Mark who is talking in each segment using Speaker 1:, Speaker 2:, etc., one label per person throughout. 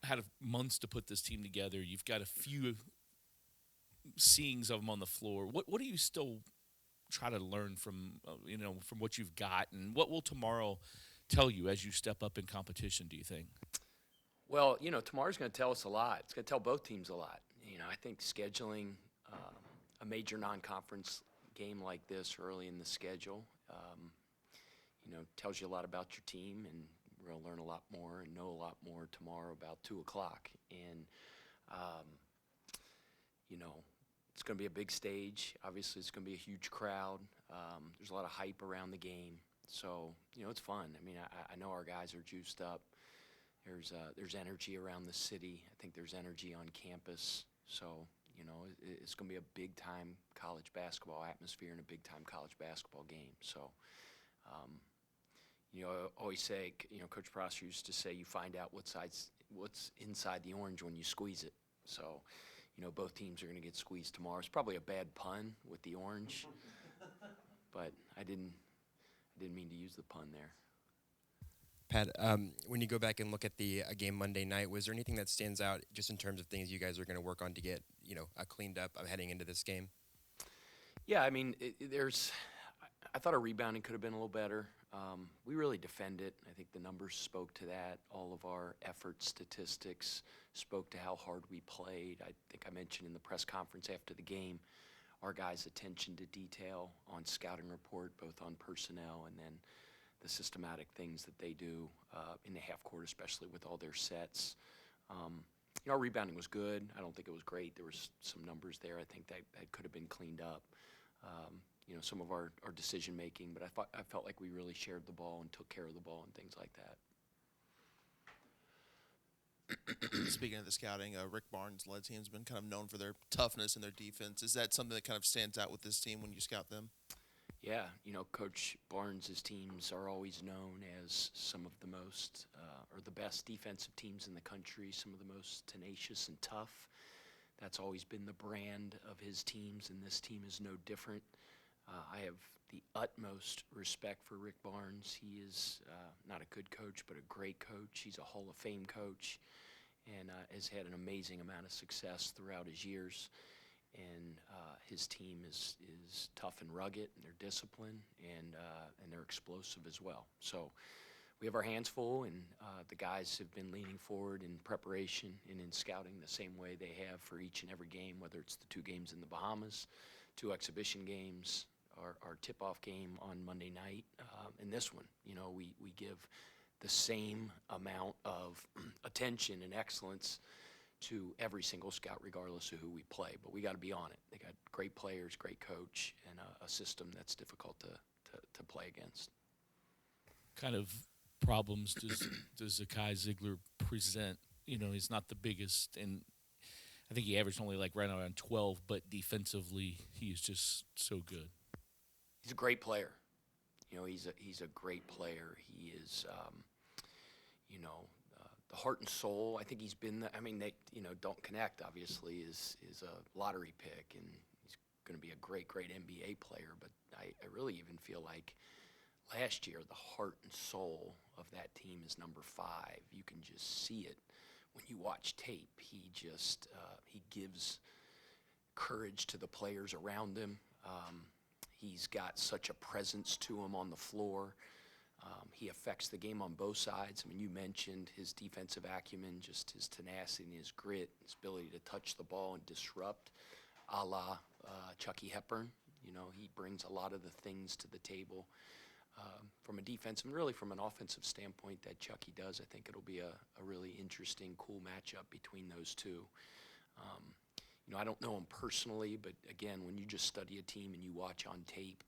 Speaker 1: had months to put this team together. You've got a few seeings of them on the floor. What do you still try to learn from from what you've got, and what will tomorrow tell you as you step up in competition? Do you think?
Speaker 2: Well, tomorrow's going to tell us a lot. It's going to tell both teams a lot. I think scheduling a major non-conference game like this early in the schedule, tells you a lot about your team, and we're going to learn a lot more and know a lot more tomorrow about 2 o'clock. And, um, you know, it's going to be a big stage. Obviously, it's going to be a huge crowd. There's a lot of hype around the game. So, it's fun. I mean, I know our guys are juiced up. There's energy around the city. I think there's energy on campus. So, it's going to be a big-time college basketball atmosphere and a big-time college basketball game. So, I always say, Coach Prosser used to say you find out what's inside the orange when you squeeze it. So, both teams are going to get squeezed tomorrow. It's probably a bad pun with the orange, but I didn't mean to use the pun there.
Speaker 3: Pat, when you go back and look at the game Monday night, was there anything that stands out just in terms of things you guys are going to work on to get cleaned up heading into this game?
Speaker 2: Yeah, I mean, I thought our rebounding could have been a little better. We really defended. I think the numbers spoke to that. All of our effort statistics spoke to how hard we played. I think I mentioned in the press conference after the game, our guys' attention to detail on scouting report, both on personnel and then the systematic things that they do in the half court, especially with all their sets. Our rebounding was good. I don't think it was great. There was some numbers there I think that could have been cleaned up. Some of our decision making, but I felt like we really shared the ball and took care of the ball and things like that.
Speaker 4: Speaking of the scouting, Rick Barnes' led team's been kind of known for their toughness and their defense. Is that something that kind of stands out with this team when you scout them?
Speaker 2: Yeah, Coach Barnes' teams are always known as some of the most or the best defensive teams in the country, some of the most tenacious and tough. That's always been the brand of his teams, and this team is no different. I have the utmost respect for Rick Barnes. He is not a good coach, but a great coach. He's a Hall of Fame coach and has had an amazing amount of success throughout his years. And his team is tough and rugged, and they're disciplined, and they're explosive as well. So we have our hands full, and the guys have been leaning forward in preparation and in scouting the same way they have for each and every game, whether it's the 2 games in the Bahamas, 2 exhibition games, our tip-off game on Monday night, and this one. We give the same amount of attention and excellence to every single scout, regardless of who we play. But we got to be on it. They got great players, great coach, and a system that's difficult to play against.
Speaker 1: Kind of problems does Zakai Ziggler present? He's not the biggest, and I think he averaged only like right around 12, but defensively, he is just so good.
Speaker 2: He's a great player. He's a great player. He is, the heart and soul. I think he's been. They don't connect. Obviously, is a lottery pick, and he's going to be a great NBA player. But I really even feel like last year the heart and soul of that team is number 5. You can just see it when you watch tape. He just he gives courage to the players around him. He's got such a presence to him on the floor. He affects the game on both sides. You mentioned his defensive acumen, just his tenacity and his grit, his ability to touch the ball and disrupt, a la Chucky Hepburn. He brings a lot of the things to the table from a defensive and really from an offensive standpoint that Chucky does. I think it'll be a really interesting, cool matchup between those two. I don't know him personally, but again, when you just study a team and you watch on tape,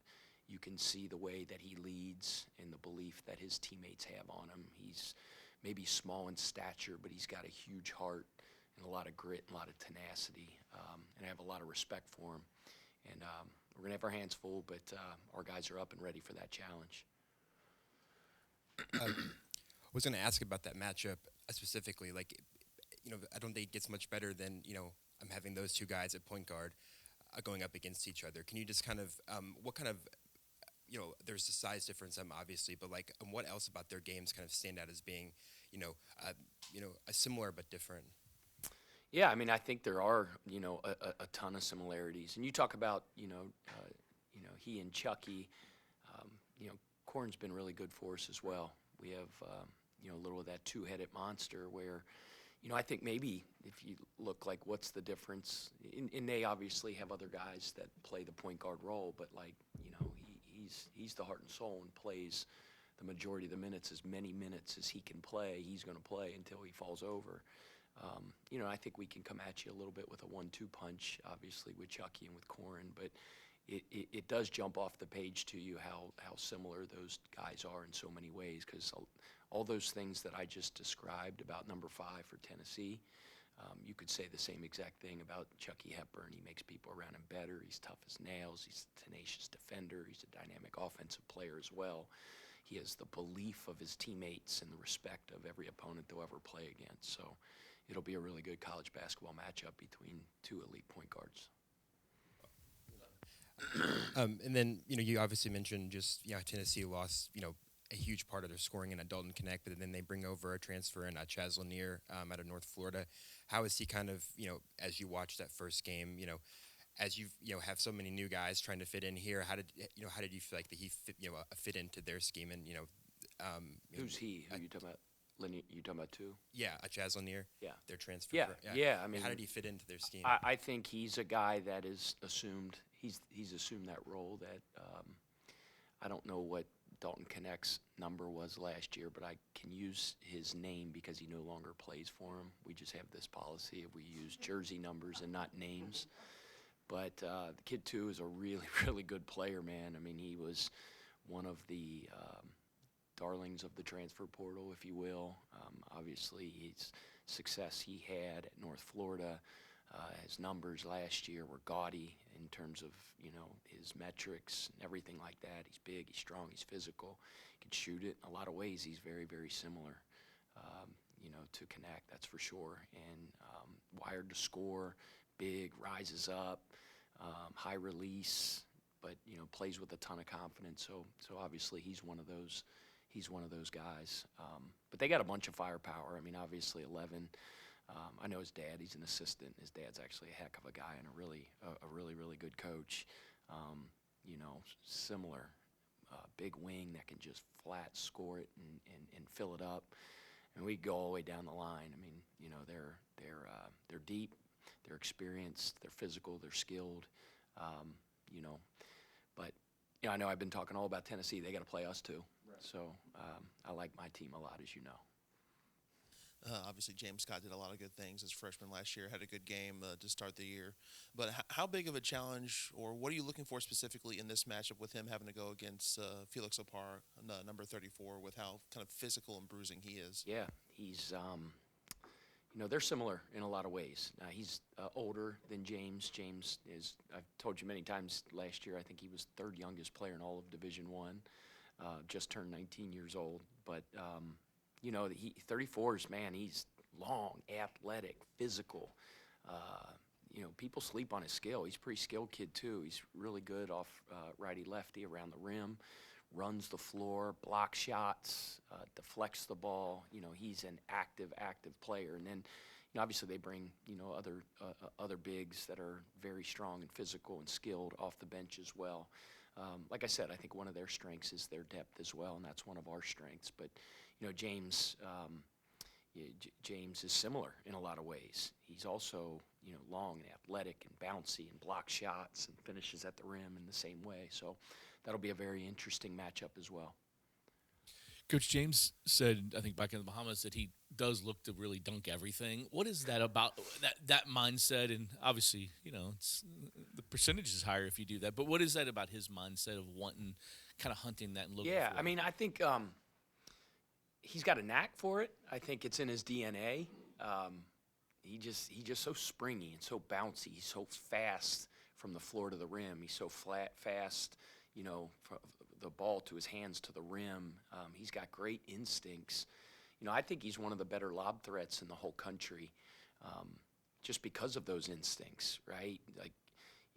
Speaker 2: you can see the way that he leads and the belief that his teammates have on him. He's maybe small in stature, but he's got a huge heart and a lot of grit and a lot of tenacity, and I have a lot of respect for him. And we're going to have our hands full, but our guys are up and ready for that challenge.
Speaker 3: I was going to ask about that matchup specifically. I don't think it gets much better than, I'm having those 2 guys at point guard going up against each other. Can you just kind of, what kind of there's the size difference, obviously, but like, what else about their games kind of stand out as being, a similar but different?
Speaker 2: Yeah, I mean, I think there are, a ton of similarities. And you talk about, he and Chucky, Corin's been really good for us as well. We have, a little of that two-headed monster where, I think maybe if you look like what's the difference, and they obviously have other guys that play the point guard role, but like, he's the heart and soul and plays the majority of the minutes, as many minutes as he can play. He's going to play until he falls over. I think we can come at you a little bit with a 1-2 punch, obviously with Chucky and with Corin, but it does jump off the page to you how similar those guys are in so many ways, because all those things that I just described about number 5 for Tennessee, you could say the same exact thing about Chucky Hepburn. He makes people around him better. He's tough as nails. He's a tenacious defender. He's a dynamic offensive player as well. He has the belief of his teammates and the respect of every opponent they'll ever play against. So it'll be a really good college basketball matchup between two elite point guards.
Speaker 3: And then, you obviously mentioned just, Tennessee lost, a huge part of their scoring in Dalton Connect, but then they bring over a transfer in Chaz Lanning out of North Florida. How is he kind of, as you watch that first game, as you have so many new guys trying to fit in here, how did you feel like that he fit into their scheme? And
Speaker 2: Who's he? Who you talking about? You talking about two?
Speaker 3: Yeah, Chaz Lanning.
Speaker 2: Yeah,
Speaker 3: their transfer.
Speaker 2: Yeah. I mean,
Speaker 3: how did he fit into their scheme?
Speaker 2: I think he's a guy that is assumed. He's assumed that role. That I don't know what Dalton Connect's number was last year, but I can use his name because he no longer plays for him. We just have this policy of we use jersey numbers and not names. But the kid, too, is a really, really good player, man. I mean, he was one of the darlings of the transfer portal, if you will. Obviously, his success he had at North Florida, his numbers last year were gaudy in terms of, his metrics and everything like that. He's big, he's strong, he's physical. He can shoot it. In a lot of ways, he's very, very similar, to Connect, that's for sure. And wired to score, big, rises up, high release, but, plays with a ton of confidence. So obviously he's one of those. He's one of those guys. But they got a bunch of firepower. I mean, obviously 11. I know his dad. He's an assistant. His dad's actually a heck of a guy and a really good coach. Similar, big wing that can just flat score it and fill it up. And we go all the way down the line. I mean, they're deep, they're experienced, they're physical, they're skilled. But I know I've been talking all about Tennessee. They got to play us too. Right. So I like my team a lot, as you know.
Speaker 4: Obviously, James Scott did a lot of good things as freshman last year, had a good game to start the year. But how big of a challenge, or what are you looking for specifically in this matchup with him having to go against Felix Opar, number 34, with how kind of physical and bruising he is?
Speaker 2: Yeah, he's, they're similar in a lot of ways. Now, he's older than James. James is, I've told you many times last year, I think he was third youngest player in all of Division I, just turned 19 years old. But, 34's, man, he's long, athletic, physical. People sleep on his skill. He's a pretty skilled kid, too. He's really good off righty-lefty around the rim, runs the floor, blocks shots, deflects the ball. He's an active player. And then, obviously they bring, other bigs that are very strong and physical and skilled off the bench as well. Like I said, I think one of their strengths is their depth as well, and that's one of our strengths. But, James is similar in a lot of ways. He's also, long and athletic and bouncy and blocks shots and finishes at the rim in the same way. So that'll be a very interesting matchup as well.
Speaker 1: Coach James said, I think back in the Bahamas, that he does look to really dunk everything. What is that about, that mindset? And obviously, it's, the percentage is higher if you do that. But what is that about his mindset of wanting, kind of hunting that and looking for it?
Speaker 2: I mean, I think he's got a knack for it. I think it's in his DNA. He's just so springy and so bouncy. He's so fast from the floor to the rim. He's so fast, from the ball to his hands to the rim. He's got great instincts. I think he's one of the better lob threats in the whole country, just because of those instincts, right? Like,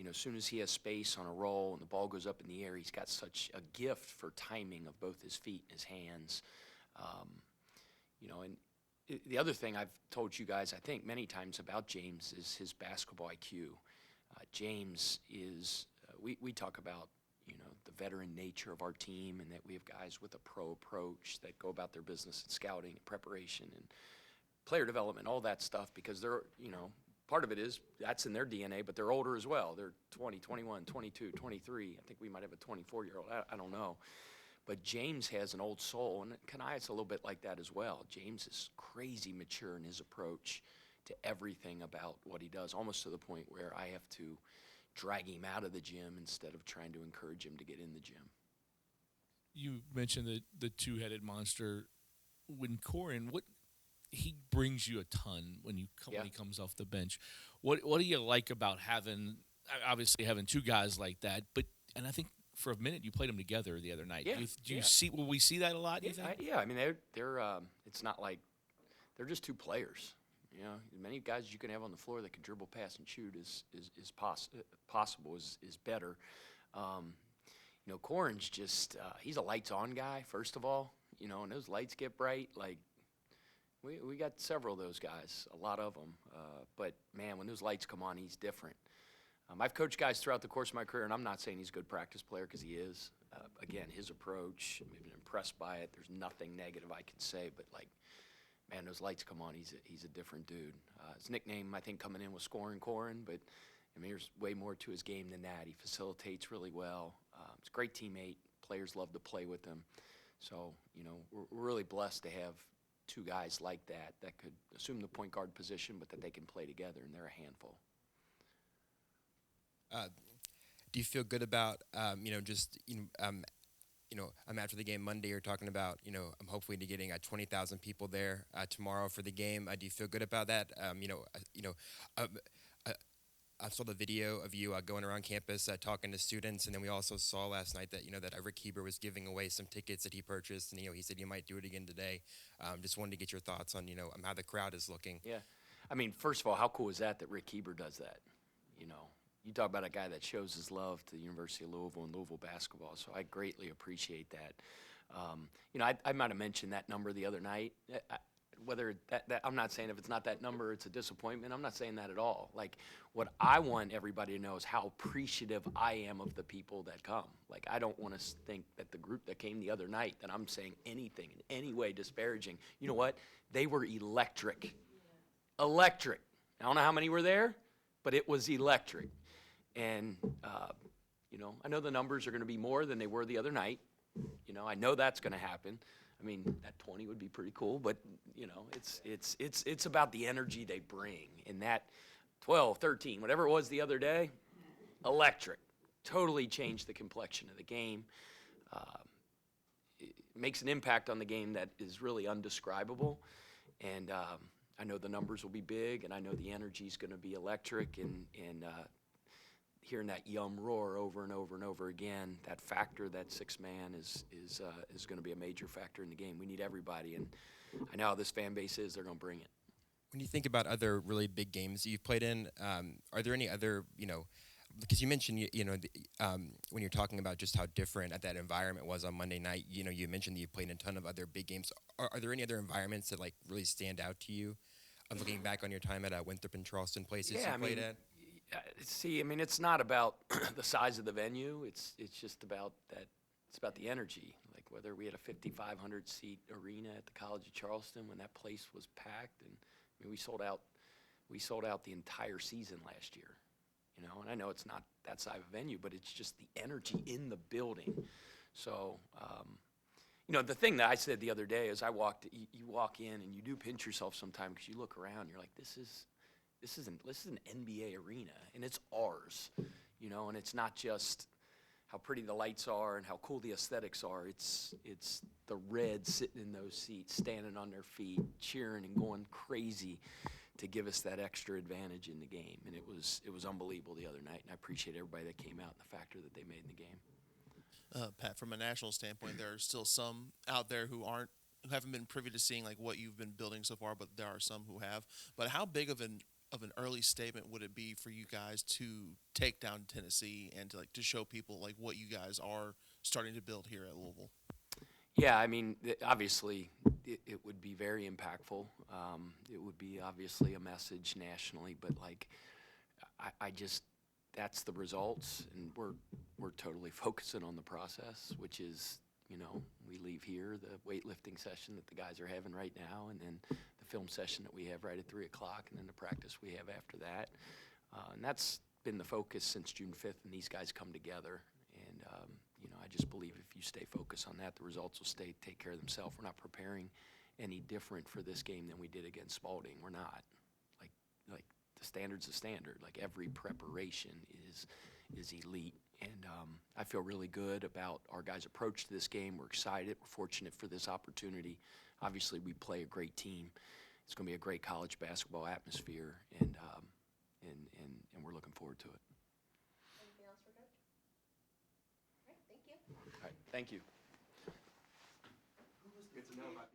Speaker 2: as soon as he has space on a roll and the ball goes up in the air, he's got such a gift for timing of both his feet and his hands. And the other thing I've told you guys, I think, many times about James is his basketball IQ. James is, we talk about, the veteran nature of our team and that we have guys with a pro approach that go about their business in scouting and preparation and player development, all that stuff, because they're, part of it is that's in their DNA, but they're older as well. They're 20, 21, 22, 23. I think we might have a 24-year-old. I don't know. But James has an old soul, and Kania's a little bit like that as well. James is crazy mature in his approach to everything about what he does, almost to the point where I have to drag him out of the gym instead of trying to encourage him to get in the gym.
Speaker 1: You mentioned the two-headed monster. When Corin, he brings you a ton when he comes off the bench. What do you like about having two guys like that? And I think for a minute you played them together the other night.
Speaker 2: Yeah,
Speaker 1: Do you see? Will we see that a lot? Do you think?
Speaker 2: I mean, they're it's not like they're just two players. Many guys you can have on the floor that can dribble, pass, and shoot is possible, is better. Corin's just he's a lights-on guy, first of all. And those lights get bright. Like, we got several of those guys, a lot of them. But, man, when those lights come on, he's different. I've coached guys throughout the course of my career, and I'm not saying he's a good practice player because he is. Again, his approach, I've been impressed by it. There's nothing negative I can say, but, man, those lights come on, he's a different dude. His nickname, I think, coming in was Scoring Corin, but there's way more to his game than that. He facilitates really well. He's a great teammate. Players love to play with him. So, we're really blessed to have two guys like that could assume the point guard position, but that they can play together, and they're a handful.
Speaker 3: Do you feel good about, after the game Monday, you're talking about, I'm hopefully getting 20,000 people there tomorrow for the game. Do you feel good about that? I saw the video of you going around campus talking to students, and then we also saw last night that that Rick Heber was giving away some tickets that he purchased, and he said you might do it again today. Just wanted to get your thoughts on how the crowd is looking.
Speaker 2: Yeah, I mean, first of all, how cool is that Rick Heber does that? You talk about a guy that shows his love to the University of Louisville and Louisville basketball, so I greatly appreciate that. I might have mentioned that number the other night. Whether that I'm not saying if it's not that number, it's a disappointment. I'm not saying that at all. What I want everybody to know is how appreciative I am of the people that come. I don't want to think that the group that came the other night, that I'm saying anything in any way disparaging. You know what? They were electric. Electric. I don't know how many were there, but it was electric. And, I know the numbers are going to be more than they were the other night. I know that's going to happen. I mean, that 20 would be pretty cool, but, it's about the energy they bring. And that 12, 13, whatever it was the other day, electric. Totally changed the complexion of the game. It makes an impact on the game that is really undescribable. And I know the numbers will be big, and I know the energy is going to be electric, and hearing that yum roar over and over and over again, that factor, that sixth man is going to be a major factor in the game. We need everybody, and I know how this fan base is. They're going to bring it.
Speaker 3: When you think about other really big games you've played in, are there any other, because you mentioned, when you're talking about just how different that environment was on Monday night, you mentioned that you played in a ton of other big games. Are there any other environments that really stand out to you? Looking back on your time at Winthrop and Charleston, places you played at?
Speaker 2: See, it's not about the size of the venue. It's just about that. It's about the energy. Whether we had a 5,500 seat arena at the College of Charleston when that place was packed, and we sold out the entire season last year. And I know it's not that size of a venue, but it's just the energy in the building. So, the thing that I said the other day is you walk in and you do pinch yourself sometimes because you look around, you're like, this is an NBA arena, and it's ours, and it's not just how pretty the lights are and how cool the aesthetics are. It's the Reds sitting in those seats, standing on their feet, cheering and going crazy to give us that extra advantage in the game. And it was unbelievable the other night, and I appreciate everybody that came out and the factor that they made in the game.
Speaker 4: Pat, from a national standpoint, there are still some out there who haven't been privy to seeing what you've been building so far, but there are some who have. But how big of an of an early statement would it be for you guys to take down Tennessee and to show people like what you guys are starting to build here at Louisville?
Speaker 2: Yeah, I mean, obviously, it would be very impactful. It would be obviously a message nationally, but like, I just that's the results, and we're totally focusing on the process, which is, we leave here the weightlifting session that the guys are having right now, and then the film session that we have right at 3:00, and then the practice we have after that, and that's been the focus since June 5th, and these guys come together. And I just believe if you stay focused on that, the results will take care of themselves. We're not preparing any different for this game than we did against Spalding. We're not. Like the standard's the standard. Like every preparation is elite. And I feel really good about our guys' approach to this game. We're excited. We're fortunate for this opportunity. Obviously, we play a great team. It's going to be a great college basketball atmosphere, and we're looking forward to it.
Speaker 5: Anything else for Coach? All right, thank you.
Speaker 2: All right, thank you. Good to know about